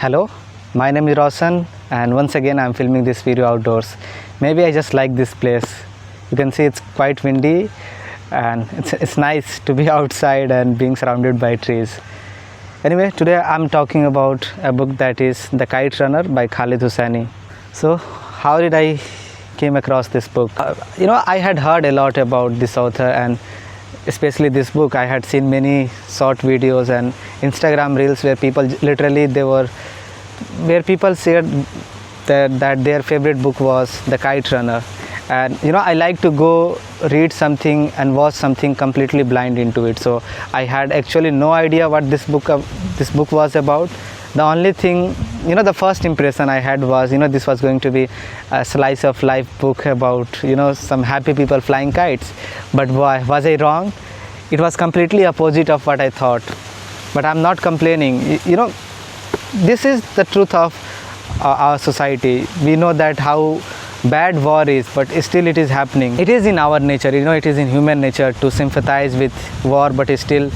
Hello, my name is Raushan and once again I am filming this video outdoors. Maybe I just like this place. You can see it's quite windy and it's nice to be outside and being surrounded by trees. Anyway, today I'm talking about a book that is The Kite Runner by Khaled Hosseini. So how did I came across this book? I had heard a lot about this author and especially this book. I had seen many short videos and Instagram reels where people shared that their favorite book was The Kite Runner. And I like to go read something and watch something completely blind into it. So I had actually no idea what this book was about. The only thing, the first impression I had was, this was going to be a slice of life book about, some happy people flying kites. But boy, was I wrong? It was completely opposite of what I thought. But I'm not complaining. This is the truth of our society. We know that how bad war is, but still it is happening. It is in our nature, it is in human nature to sympathize with war, but still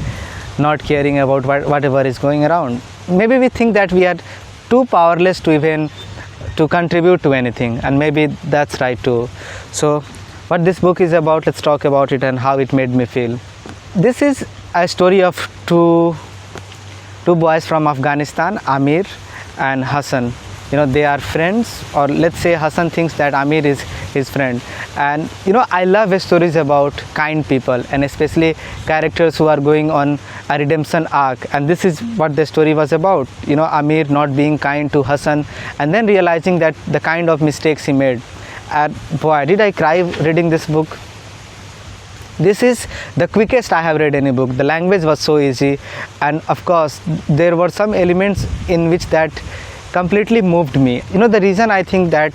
not caring about whatever is going around. Maybe we think that we are too powerless to even to contribute to anything, and maybe that's right too. So what this book is about, let's talk about it and how it made me feel. This is a story of two boys from Afghanistan, Amir and Hassan. They are friends, or let's say Hassan thinks that Amir is his friend. And I love stories about kind people, and especially characters who are going on a redemption arc. And this is what the story was about. Amir not being kind to Hassan and then realizing that the kind of mistakes he made. And boy, did I cry reading this book. This is the quickest I have read any book. The language was so easy, and of course there were some elements in which that completely moved me. The reason I think that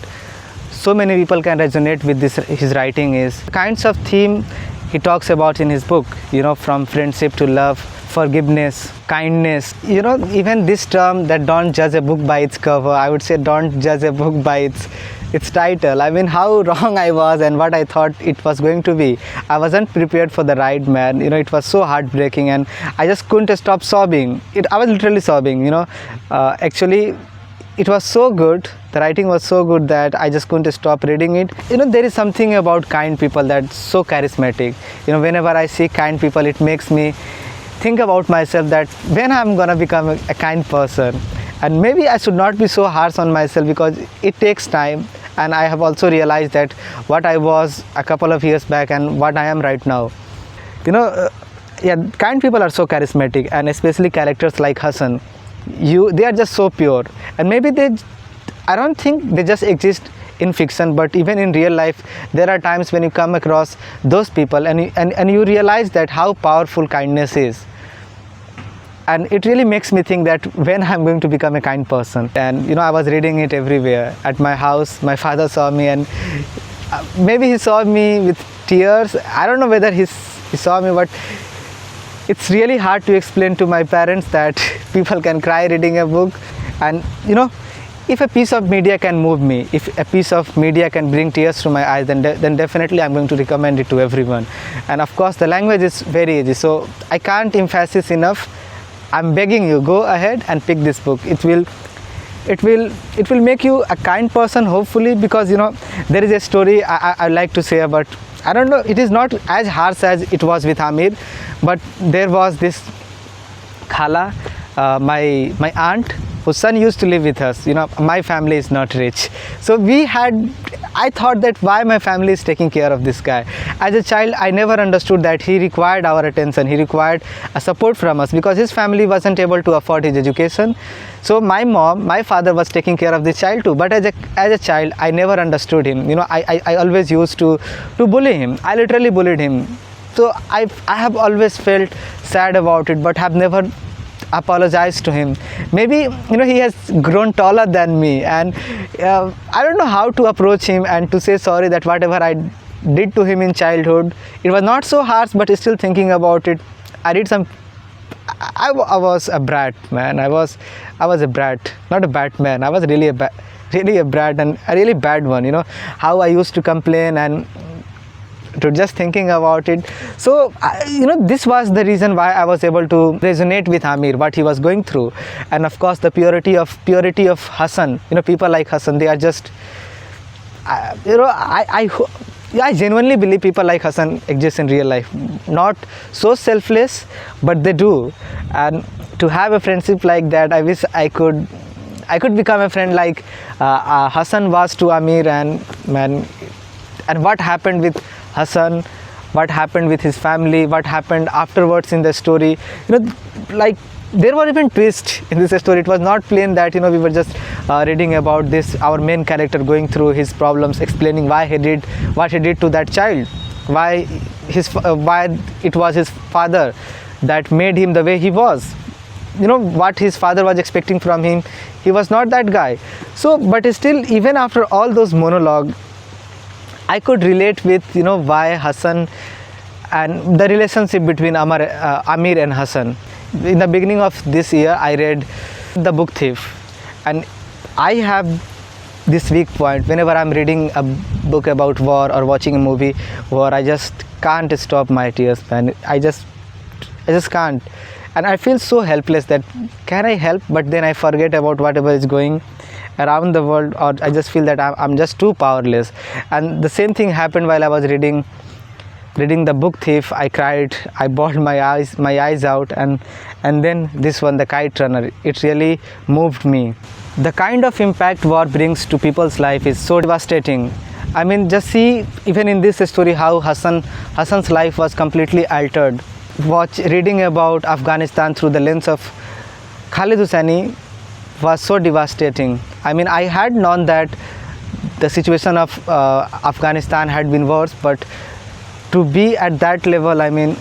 so many people can resonate with his writing is the kinds of theme he talks about in his book, from friendship to love, forgiveness, kindness. Even this term that don't judge a book by its cover, I would say don't judge a book by its title. I mean, how wrong I was and what I thought it was going to be. I wasn't prepared for the ride, man. It was so heartbreaking and I just couldn't stop sobbing. I was literally sobbing, actually. It was so good, the writing was so good that I just couldn't stop reading it. There is something about kind people that's so charismatic. Whenever I see kind people, it makes me think about myself that when I'm gonna become a kind person. And maybe I should not be so harsh on myself because it takes time. And I have also realized that what I was a couple of years back and what I am right now. Kind people are so charismatic, and especially characters like Hassan. They are just so pure, and maybe I don't think they just exist in fiction, but even in real life there are times when you come across those people and you realize that how powerful kindness is. And it really makes me think that when I'm going to become a kind person. And I was reading it everywhere. At my house, my father saw me, and maybe he saw me with tears. I don't know whether he saw me, but it's really hard to explain to my parents that people can cry reading a book. And if a piece of media can move me, if a piece of media can bring tears to my eyes, then definitely I'm going to recommend it to everyone. And of course the language is very easy, so I can't emphasize enough. I'm begging you, go ahead and pick this book. It will make you a kind person, hopefully, because there is a story I like to say about. I don't know, it is not as harsh as it was with Amir, but there was this Khala, my aunt, whose son used to live with us. My family is not rich, so I thought that why my family is taking care of this guy. As a child, I never understood that he required our attention, he required a support from us because his family wasn't able to afford his education. So my father was taking care of this child too. But as a child, I never understood him. I always used to bully him. I literally bullied him. So I have always felt sad about it, but have never apologized to him. Maybe he has grown taller than me, and I don't know how to approach him and to say sorry that whatever I did to him in childhood, it was not so harsh, but still thinking about it, I was a brat, man. I was a brat, not a Batman. I was really a brat, and a really bad one. How I used to complain and to just thinking about it. So this was the reason why I was able to resonate with Amir, what he was going through. And of course the purity of Hassan, people like Hassan, they are just I genuinely believe people like Hassan exist in real life. Not so selfless, but they do. And to have a friendship like that, I wish I could become a friend like Hassan was to Amir. And what happened with Hassan, what happened with his family, what happened afterwards in the story. Like there were even twists in this story. It was not plain that we were just reading about this, our main character going through his problems, explaining why he did what he did to that child, why it was his father that made him the way he was. What his father was expecting from him, he was not that guy. So but still, even after all those monologue, I could relate with why Hassan and the relationship between Amir and Hassan. In the beginning of this year, I read The Book Thief, and I have this weak point whenever I'm reading a book about war or watching a movie where I just can't stop my tears, man. I just can't, and I feel so helpless that can I help, but then I forget about whatever is going around the world, or I just feel that I'm just too powerless. And the same thing happened while I was reading The Book Thief. I cried, I bawled my eyes out, and then this one, The Kite Runner, it really moved me. The kind of impact war brings to people's life is so devastating. I mean, just see even in this story how Hassan's life was completely altered. Reading about Afghanistan through the lens of Khaled Hosseini was so devastating. I mean, I had known that the situation of Afghanistan had been worse, but to be at that level, I mean,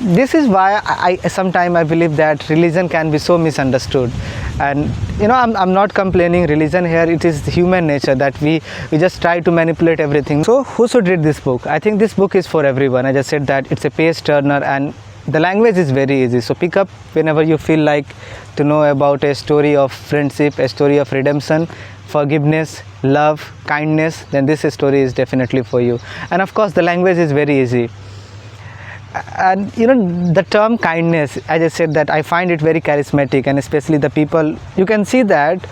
this is why I sometimes I believe that religion can be so misunderstood. And I'm not complaining religion here. It is human nature that we just try to manipulate everything. So who should read this book? I think this book is for everyone. I just said that it's a page turner and the language is very easy. So pick up whenever you feel like to know about a story of friendship, a story of redemption, forgiveness, love, kindness, then this story is definitely for you. And of course the language is very easy. And the term kindness, as I said, that I find it very charismatic, and especially the people, you can see that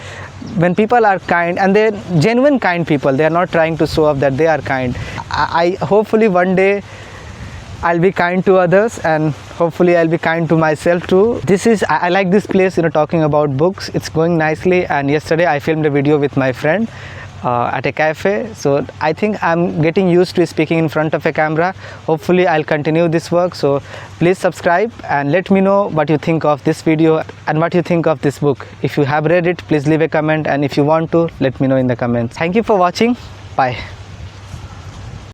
when people are kind, and they're genuine kind people, they are not trying to show off that they are kind. I hopefully one day I'll be kind to others, and hopefully I'll be kind to myself too. I like this place, talking about books. It's going nicely, and yesterday I filmed a video with my friend at a cafe. So I think I'm getting used to speaking in front of a camera. Hopefully I'll continue this work. So please subscribe and let me know what you think of this video and what you think of this book. If you have read it, please leave a comment, and if you want to, let me know in the comments. Thank you for watching. Bye.